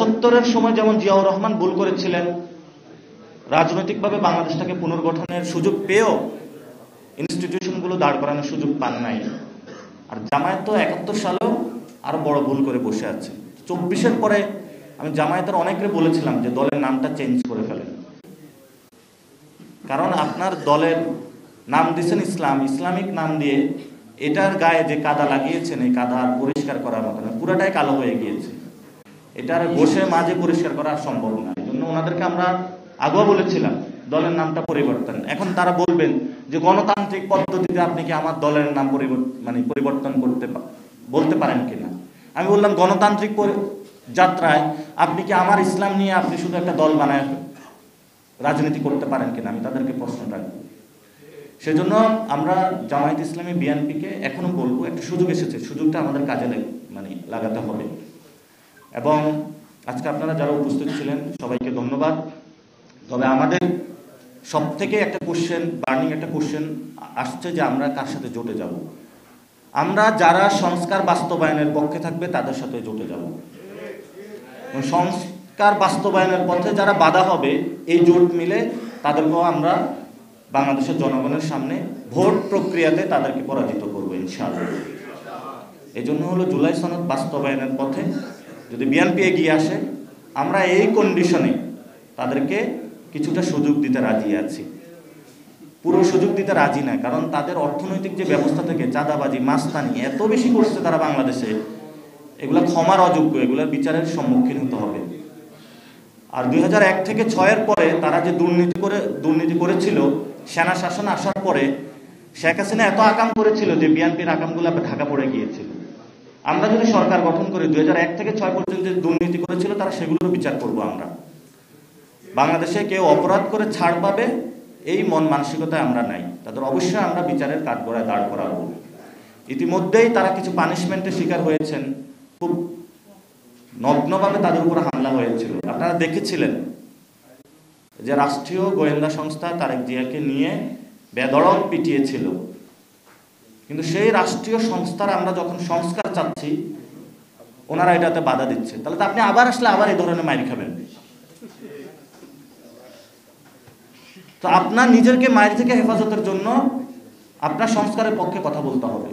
৭৫-এর সময় যেমন জিয়াউর রহমান ভুল করেছিলেন, রাজনৈতিকভাবে বাংলাদেশটাকে পুনর্গঠনের সুযোগ পেয়েও ইনস্টিটিউশনগুলো দাঁড় করানোর সুযোগ পান নাই। আর জামায়াত তো ৭১ সালেও আরো বড় ভুল করে বসে আছে। ২৪-এর পরে আমি জামায়াতের অনেককে বলেছিলাম যে দলের নামটা চেঞ্জ করে ফেলেন, কারণ আপনার দলের নাম দিয়েছেন ইসলাম, ইসলামিক নাম দিয়ে এটার গায়ে যে কাদা লাগিয়েছেন, এই কাদা পরিষ্কার করার মতো না, পুরাটাই কালো হয়ে গিয়েছে। এটার বসে মাঝে পরিষ্কার করা সম্ভব না। এই জন্য ওনাদেরকে আমরা আগেও বলেছিলাম দলের নামটা পরিবর্তন। এখন তারা বলবেন যে গণতান্ত্রিক পদ্ধতিতে আপনি কি আমার দলের নাম পরিবর্তন বলতে পারেন কিনা। আমি বললাম গণতান্ত্রিক যাত্রায় আপনি কি আমার ইসলাম নিয়ে আপনি শুধু একটা দল বানায় রাজনীতি করতে পারেন কিনা, আমি তাদেরকে প্রশ্ন রাখবো। সেজন্য আমরা জামায়াত ইসলামী বিএনপিকে এখনো বলবো, একটা সুযোগ এসেছে, সুযোগটা আমাদের কাজে লাগাতে হবে। এবং আজকে আপনারা যারা উপস্থিত ছিলেন সবাইকে ধন্যবাদ। তবে আমাদের সব থেকে একটা বার্নিং একটা কোশ্চেন আসছে যে আমরা কার সাথে জোটে যাব। আমরা যারা সংস্কার বাস্তবায়নের পক্ষে থাকবে তাদের সাথে জোটে যাব। সংস্কার বাস্তবায়নের পথে যারা বাধা হবে এই জোট মিলে তাদেরকেও আমরা বাংলাদেশের জনগণের সামনে ভোট প্রক্রিয়াতে তাদেরকে পরাজিত করবো ইনশাআল্লাহ। এই জন্য হলো জুলাই সনদ বাস্তবায়নের পথে যদি বিএনপি এগিয়ে আসে, আমরা এই কন্ডিশনে তাদেরকে কিছুটা সুযোগ দিতে রাজি আছি। পুরো সুযোগ দিতে রাজি না, কারণ তাদের অর্থনৈতিক যে ব্যবস্থা থেকে চাঁদাবাজি, মাস্তানি এত বেশি করছে তারা বাংলাদেশে, এগুলো ক্ষমার অযোগ্য, এগুলোর বিচারের সম্মুখীন হতে হবে। আর 2001 থেকে 6-এর পরে তারা যে দুর্নীতি করেছিল, সেনা শাসন আসার পরে শেখ হাসিনা এত আকাম করেছিল যে বিএনপির আকামগুলো ঢাকা পড়ে গিয়েছিল। আমরা যদি সরকার গঠন করি 2001 থেকে 6 পর্যন্ত যে দুর্নীতি করেছিল তারা সেগুলোর বিচার করব। আমরা বাংলাদেশে কেউ অপরাধ করে ছাড় পাবে এই মন মানসিকতায় আমরা নাই, তাদের অবশ্যই আমরা বিচারের কাঠগড়ায় দাঁড় করাবো। ইতিমধ্যেই তারা কিছু পানিশমেন্টের শিকার হয়েছেন, খুব নগ্নভাবে তাদের উপর হামলা হয়েছিল। আপনারা দেখেছিলেন যে রাষ্ট্রীয় গোয়েন্দা সংস্থা তারেক জিয়াকে নিয়ে বেধড়ক পিটিয়েছিল, কিন্তু সেই রাষ্ট্রীয় সংস্থার আমরা যখন সংস্কার চাচ্ছি ওনারা এটাতে বাধা দিচ্ছে। তাহলে তো আপনি আবার আসলে আবার এই ধরনের মাইর খাবেন। তো আপনার নিজেকে মাইর থেকে হেফাজতের জন্য আপনার সংস্কারের পক্ষে কথা বলতে হবে।